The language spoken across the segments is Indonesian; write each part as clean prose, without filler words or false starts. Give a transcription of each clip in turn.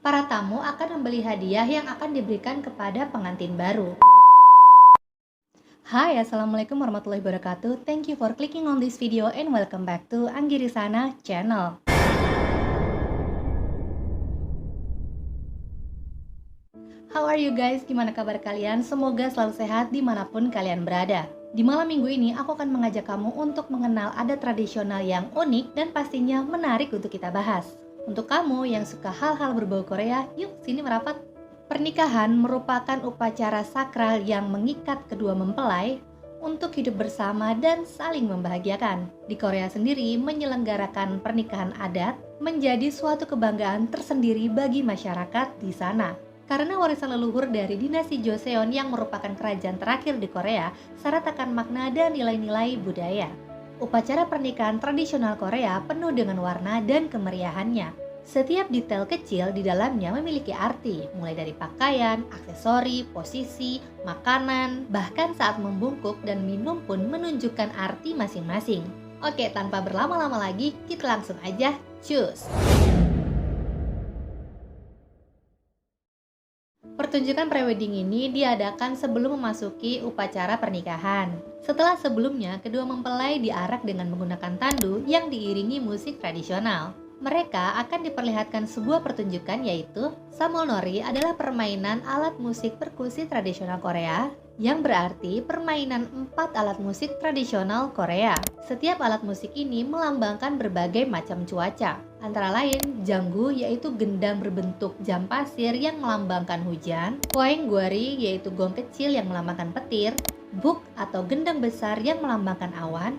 Para tamu akan membeli hadiah yang akan diberikan kepada pengantin baru. Hai, assalamualaikum warahmatullahi wabarakatuh. Thank you for clicking on this video and welcome back to Anggirisana channel. How are you guys? Gimana kabar kalian? Semoga selalu sehat dimanapun kalian berada. Di malam minggu ini, aku akan mengajak kamu untuk mengenal adat tradisional yang unik dan pastinya menarik untuk kita bahas. Untuk kamu yang suka hal-hal berbau Korea, yuk sini merapat. Pernikahan merupakan upacara sakral yang mengikat kedua mempelai untuk hidup bersama dan saling membahagiakan. Di Korea sendiri, menyelenggarakan pernikahan adat menjadi suatu kebanggaan tersendiri bagi masyarakat di sana. Karena warisan leluhur dari dinasti Joseon yang merupakan kerajaan terakhir di Korea, syarat akan makna dan nilai-nilai budaya. Upacara pernikahan tradisional Korea penuh dengan warna dan kemeriahannya. Setiap detail kecil di dalamnya memiliki arti, mulai dari pakaian, aksesori, posisi, makanan, bahkan saat membungkuk dan minum pun menunjukkan arti masing-masing. Oke, tanpa berlama-lama lagi, kita langsung aja cus! Pertunjukan prewedding ini diadakan sebelum memasuki upacara pernikahan. Setelah sebelumnya, kedua mempelai diarak dengan menggunakan tandu yang diiringi musik tradisional. Mereka akan diperlihatkan sebuah pertunjukan yaitu Samulnori adalah permainan alat musik perkusi tradisional Korea yang berarti permainan 4 alat musik tradisional Korea. Setiap alat musik ini melambangkan berbagai macam cuaca. Antara lain, janggu yaitu gendang berbentuk jam pasir yang melambangkan hujan, Hwaengguari yaitu gong kecil yang melambangkan petir, buk atau gendang besar yang melambangkan awan,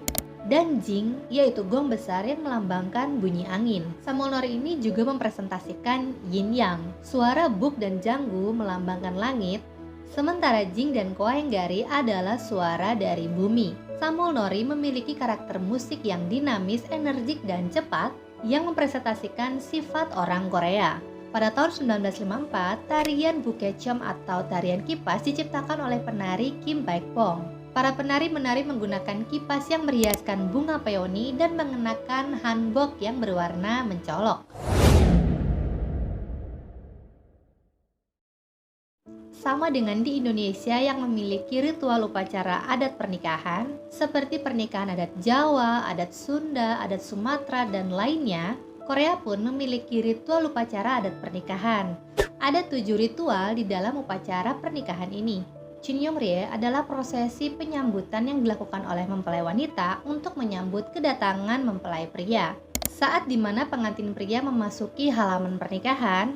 dan jing yaitu gong besar yang melambangkan bunyi angin. Samulnori ini juga mempresentasikan yin yang. Suara buk dan janggu melambangkan langit, sementara jing dan Hwaenggari adalah suara dari bumi. Samulnori memiliki karakter musik yang dinamis, energik, dan cepat yang mempresentasikan sifat orang Korea. Pada tahun 1954, tarian Bukechom atau tarian kipas diciptakan oleh penari Kim Baekbong. Para penari menari menggunakan kipas yang meriaskan bunga peoni dan mengenakan hanbok yang berwarna mencolok. Sama dengan di Indonesia yang memiliki ritual upacara adat pernikahan, seperti pernikahan adat Jawa, adat Sunda, adat Sumatera, dan lainnya, Korea pun memiliki ritual upacara adat pernikahan. Ada 7 ritual di dalam upacara pernikahan ini. Chinyongrie adalah prosesi penyambutan yang dilakukan oleh mempelai wanita untuk menyambut kedatangan mempelai pria. Saat dimana pengantin pria memasuki halaman pernikahan,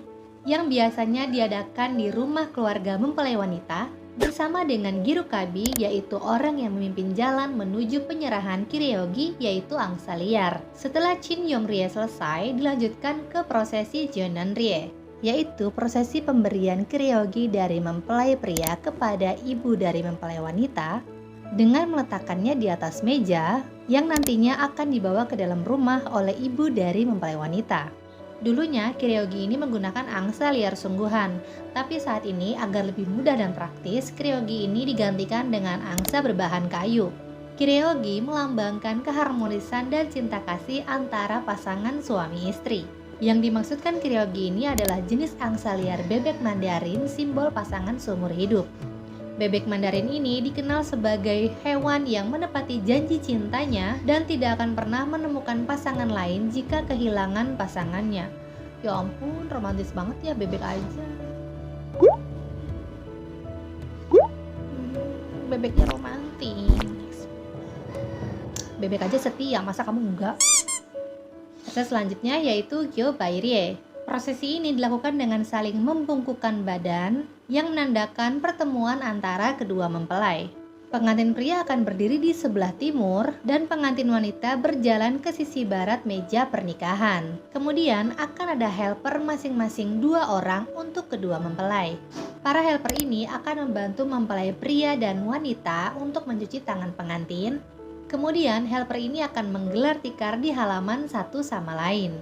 yang biasanya diadakan di rumah keluarga mempelai wanita bersama dengan girukabi yaitu orang yang memimpin jalan menuju penyerahan kiryogi yaitu angsa liar. Setelah Chinyongrie selesai, dilanjutkan ke prosesi Jeonnanrie yaitu prosesi pemberian kiryogi dari mempelai pria kepada ibu dari mempelai wanita dengan meletakkannya di atas meja yang nantinya akan dibawa ke dalam rumah oleh ibu dari mempelai wanita. Dulunya, kiryogi ini menggunakan angsa liar sungguhan, tapi saat ini agar lebih mudah dan praktis, kiryogi ini digantikan dengan angsa berbahan kayu. Kiryogi melambangkan keharmonisan dan cinta kasih antara pasangan suami istri. Yang dimaksudkan kiryogi ini adalah jenis angsa liar bebek Mandarin, simbol pasangan seumur hidup. Bebek Mandarin ini dikenal sebagai hewan yang menepati janji cintanya dan tidak akan pernah menemukan pasangan lain jika kehilangan pasangannya. Ya ampun, romantis banget ya bebek aja. Bebeknya romantis. Bebek aja setia, masa kamu enggak? Proses selanjutnya yaitu Gyeobairie. Prosesi ini dilakukan dengan saling membungkukkan badan yang menandakan pertemuan antara kedua mempelai. Pengantin pria akan berdiri di sebelah timur dan pengantin wanita berjalan ke sisi barat meja pernikahan. Kemudian akan ada helper masing-masing 2 orang untuk kedua mempelai. Para helper ini akan membantu mempelai pria dan wanita untuk mencuci tangan pengantin. Kemudian helper ini akan menggelar tikar di halaman satu sama lain.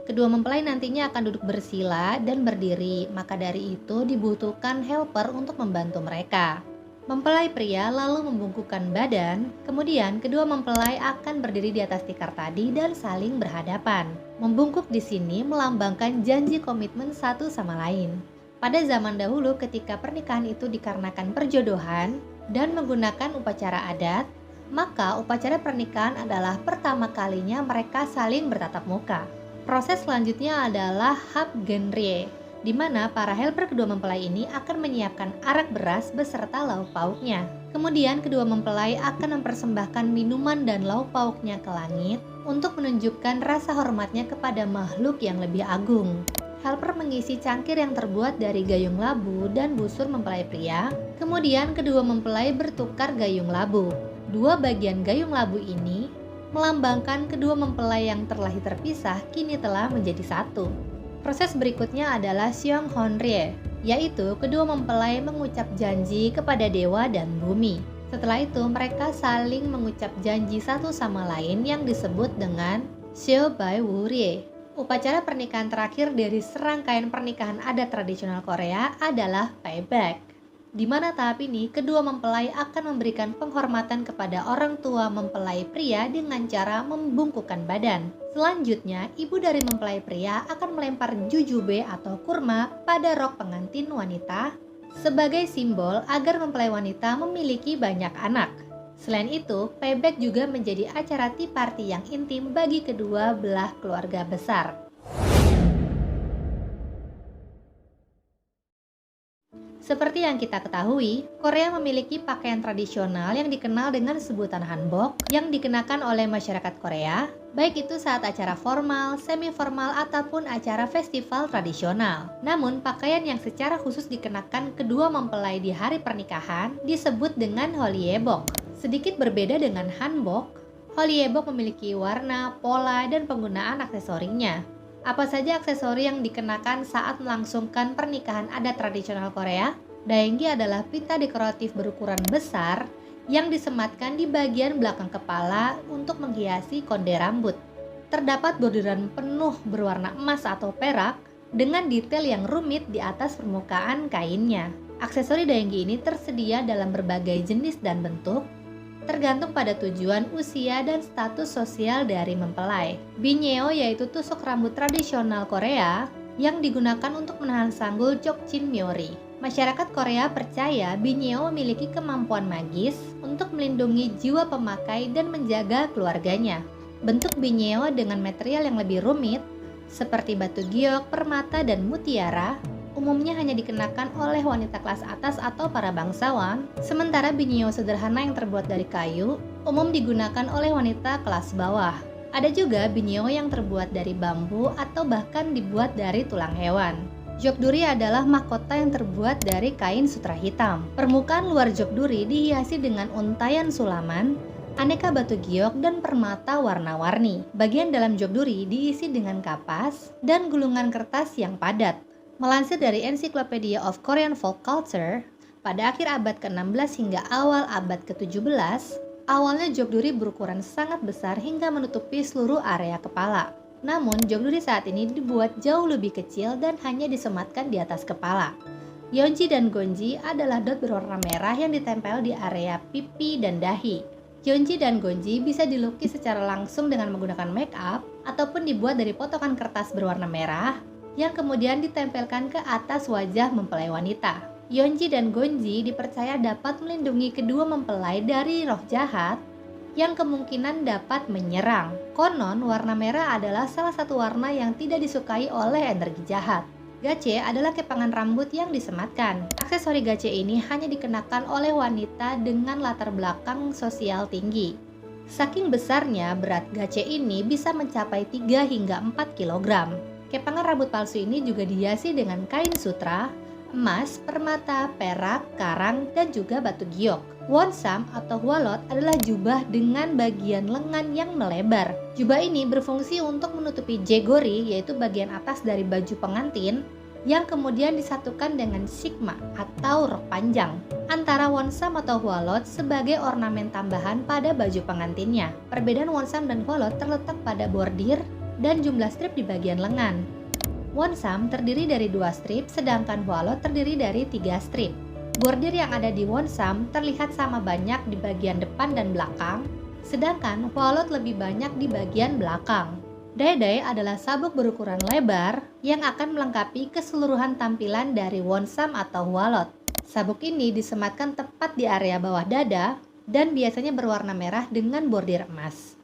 Kedua mempelai nantinya akan duduk bersila dan berdiri, maka dari itu dibutuhkan helper untuk membantu mereka. Mempelai pria lalu membungkukkan badan, kemudian kedua mempelai akan berdiri di atas tikar tadi dan saling berhadapan. Membungkuk di sini melambangkan janji komitmen satu sama lain. Pada zaman dahulu ketika pernikahan itu dikarenakan perjodohan dan menggunakan upacara adat, maka upacara pernikahan adalah pertama kalinya mereka saling bertatap muka. Proses selanjutnya adalah Habgenrie, di mana para helper kedua mempelai ini akan menyiapkan arak beras beserta lauk pauknya. Kemudian kedua mempelai akan mempersembahkan minuman dan lauk pauknya ke langit untuk menunjukkan rasa hormatnya kepada makhluk yang lebih agung. Helper mengisi cangkir yang terbuat dari gayung labu dan busur mempelai pria. Kemudian kedua mempelai bertukar gayung labu. Dua bagian gayung labu ini melambangkan kedua mempelai yang terlahir terpisah kini telah menjadi satu. Proses berikutnya adalah Seonghonrye, yaitu kedua mempelai mengucap janji kepada dewa dan bumi. Setelah itu mereka saling mengucap janji satu sama lain yang disebut dengan Seobaewurye. Upacara pernikahan terakhir dari serangkaian pernikahan adat tradisional Korea adalah Payback, di mana tahap ini kedua mempelai akan memberikan penghormatan kepada orang tua mempelai pria dengan cara membungkukkan badan. Selanjutnya, ibu dari mempelai pria akan melempar jujube atau kurma pada rok pengantin wanita sebagai simbol agar mempelai wanita memiliki banyak anak. Selain itu, payback juga menjadi acara tea party yang intim bagi kedua belah keluarga besar. Seperti yang kita ketahui, Korea memiliki pakaian tradisional yang dikenal dengan sebutan hanbok yang dikenakan oleh masyarakat Korea, baik itu saat acara formal, semi-formal, ataupun acara festival tradisional. Namun, pakaian yang secara khusus dikenakan kedua mempelai di hari pernikahan disebut dengan Holliebok. Sedikit berbeda dengan hanbok, Holliebok memiliki warna, pola, dan penggunaan aksesorinya. Apa saja aksesori yang dikenakan saat melangsungkan pernikahan adat tradisional Korea? Daenggi adalah pita dekoratif berukuran besar yang disematkan di bagian belakang kepala untuk menghiasi konde rambut. Terdapat bordiran penuh berwarna emas atau perak dengan detail yang rumit di atas permukaan kainnya. Aksesori daenggi ini tersedia dalam berbagai jenis dan bentuk, tergantung pada tujuan, usia, dan status sosial dari mempelai. Binyeo yaitu tusuk rambut tradisional Korea yang digunakan untuk menahan sanggul Jokjin Myeori. Masyarakat Korea percaya binyeo memiliki kemampuan magis untuk melindungi jiwa pemakai dan menjaga keluarganya. Bentuk binyeo dengan material yang lebih rumit, seperti batu giok, permata, dan mutiara, umumnya hanya dikenakan oleh wanita kelas atas atau para bangsawan, sementara binyeo sederhana yang terbuat dari kayu umum digunakan oleh wanita kelas bawah. Ada juga binyeo yang terbuat dari bambu atau bahkan dibuat dari tulang hewan. Jokduri adalah mahkota yang terbuat dari kain sutra hitam. Permukaan luar jokduri dihiasi dengan untayan sulaman, aneka batu giok, dan permata warna-warni. Bagian dalam jokduri diisi dengan kapas dan gulungan kertas yang padat. Melansir dari Encyclopedia of Korean Folk Culture, pada akhir abad ke-16 hingga awal abad ke-17, awalnya jokduri berukuran sangat besar hingga menutupi seluruh area kepala. Namun, jokduri saat ini dibuat jauh lebih kecil dan hanya disematkan di atas kepala. Yeonji dan gonji adalah dot berwarna merah yang ditempel di area pipi dan dahi. Yeonji dan gonji bisa dilukis secara langsung dengan menggunakan make up ataupun dibuat dari potongan kertas berwarna merah yang kemudian ditempelkan ke atas wajah mempelai wanita. Yeonji dan gonji dipercaya dapat melindungi kedua mempelai dari roh jahat yang kemungkinan dapat menyerang. Konon, warna merah adalah salah satu warna yang tidak disukai oleh energi jahat. Gache adalah kepangan rambut yang disematkan. Aksesori gache ini hanya dikenakan oleh wanita dengan latar belakang sosial tinggi. Saking besarnya, berat gache ini bisa mencapai 3 hingga 4 kg. Kepangan rambut palsu ini juga dihiasi dengan kain sutra, emas, permata, perak, karang, dan juga batu giok. Wonsam atau hwalot adalah jubah dengan bagian lengan yang melebar. Jubah ini berfungsi untuk menutupi jegori, yaitu bagian atas dari baju pengantin, yang kemudian disatukan dengan shikma atau rok panjang antara wonsam atau hwalot sebagai ornamen tambahan pada baju pengantinnya. Perbedaan wonsam dan hwalot terletak pada bordir dan jumlah strip di bagian lengan. Wonsam terdiri dari 2 strip, sedangkan hwalot terdiri dari 3 strip. Bordir yang ada di wonsam terlihat sama banyak di bagian depan dan belakang, sedangkan walot lebih banyak di bagian belakang. Daedai adalah sabuk berukuran lebar yang akan melengkapi keseluruhan tampilan dari wonsam atau walot. Sabuk ini disematkan tepat di area bawah dada dan biasanya berwarna merah dengan bordir emas.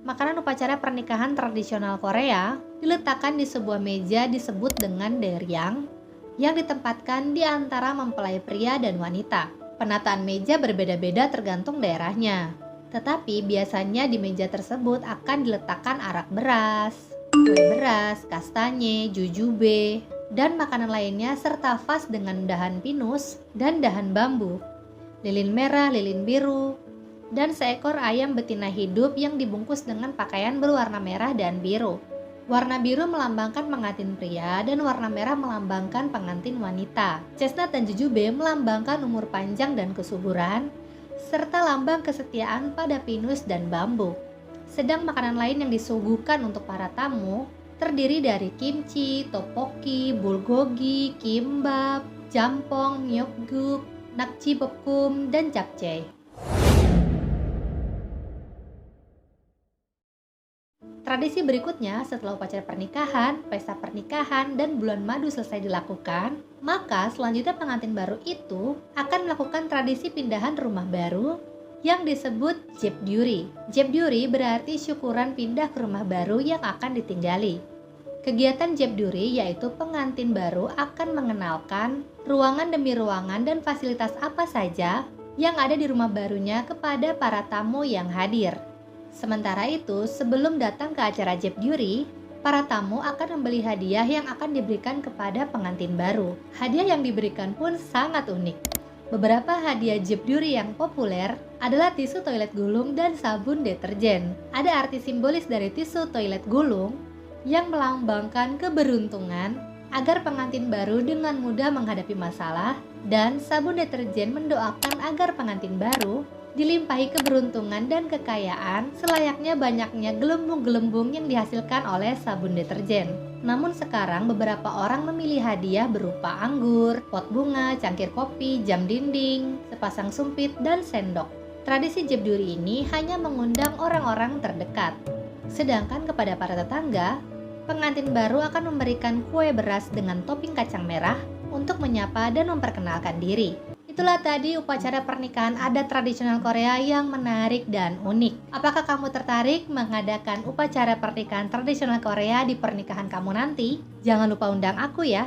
Makanan upacara pernikahan tradisional Korea diletakkan di sebuah meja disebut dengan daeryang yang ditempatkan di antara mempelai pria dan wanita. Penataan meja berbeda-beda tergantung daerahnya. Tetapi biasanya di meja tersebut akan diletakkan arak beras, kue beras, kastanye, jujube, dan makanan lainnya serta vas dengan dahan pinus dan dahan bambu, lilin merah, lilin biru, dan seekor ayam betina hidup yang dibungkus dengan pakaian berwarna merah dan biru. Warna biru melambangkan pengantin pria dan warna merah melambangkan pengantin wanita. Chestnut dan jujube melambangkan umur panjang dan kesuburan, serta lambang kesetiaan pada pinus dan bambu. Sedang makanan lain yang disuguhkan untuk para tamu terdiri dari kimchi, tteokbokki, bulgogi, kimbap, jampong, myeokguk, nakji bokkum, dan japchae. Tradisi berikutnya, setelah upacara pernikahan, pesta pernikahan, dan bulan madu selesai dilakukan, maka selanjutnya pengantin baru itu akan melakukan tradisi pindahan rumah baru yang disebut jebdyuri. Jebdyuri berarti syukuran pindah ke rumah baru yang akan ditinggali. Kegiatan jebdyuri yaitu pengantin baru akan mengenalkan ruangan demi ruangan dan fasilitas apa saja yang ada di rumah barunya kepada para tamu yang hadir. Sementara itu, sebelum datang ke acara jebdyuri, para tamu akan membeli hadiah yang akan diberikan kepada pengantin baru. Hadiah yang diberikan pun sangat unik. Beberapa hadiah jebdyuri yang populer adalah tisu toilet gulung dan sabun deterjen. Ada arti simbolis dari tisu toilet gulung yang melambangkan keberuntungan agar pengantin baru dengan mudah menghadapi masalah, dan sabun deterjen mendoakan agar pengantin baru dilimpahi keberuntungan dan kekayaan selayaknya banyaknya gelembung-gelembung yang dihasilkan oleh sabun deterjen. Namun sekarang beberapa orang memilih hadiah berupa anggur, pot bunga, cangkir kopi, jam dinding, sepasang sumpit, dan sendok. Tradisi jebdyuri ini hanya mengundang orang-orang terdekat. Sedangkan kepada para tetangga, pengantin baru akan memberikan kue beras dengan topping kacang merah untuk menyapa dan memperkenalkan diri. Itulah tadi upacara pernikahan adat tradisional Korea yang menarik dan unik. Apakah kamu tertarik mengadakan upacara pernikahan tradisional Korea di pernikahan kamu nanti? Jangan lupa undang aku ya.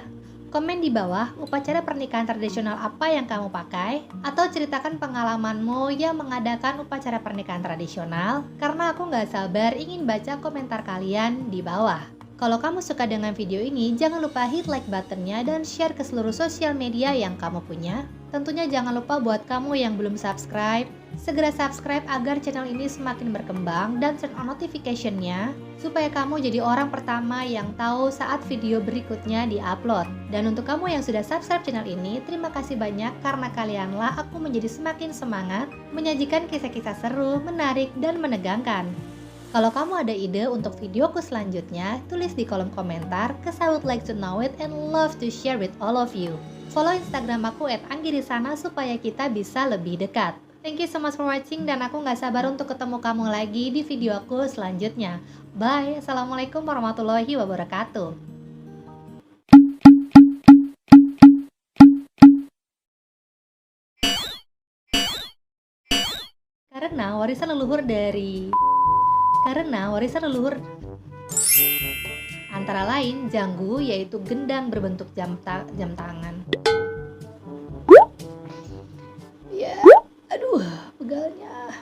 Komen di bawah upacara pernikahan tradisional apa yang kamu pakai, atau ceritakan pengalamanmu yang mengadakan upacara pernikahan tradisional, karena aku gak sabar ingin baca komentar kalian di bawah. Kalau kamu suka dengan video ini, jangan lupa hit like buttonnya dan share ke seluruh sosial media yang kamu punya. Tentunya jangan lupa buat kamu yang belum subscribe, segera subscribe agar channel ini semakin berkembang dan turn on notification-nya supaya kamu jadi orang pertama yang tahu saat video berikutnya di-upload. Dan untuk kamu yang sudah subscribe channel ini, terima kasih banyak karena kalianlah aku menjadi semakin semangat menyajikan kisah-kisah seru, menarik, dan menegangkan. Kalau kamu ada ide untuk videoku selanjutnya, tulis di kolom komentar, cause I would like to know it and love to share with all of you. Follow Instagram aku @anggirisana supaya kita bisa lebih dekat. Thank you so much for watching dan aku gak sabar untuk ketemu kamu lagi di video aku selanjutnya. Bye, Assalamualaikum warahmatullahi wabarakatuh. Karena warisan leluhur antara lain janggu, yaitu gendang berbentuk jam tangan. Ya, aduh, pegalnya.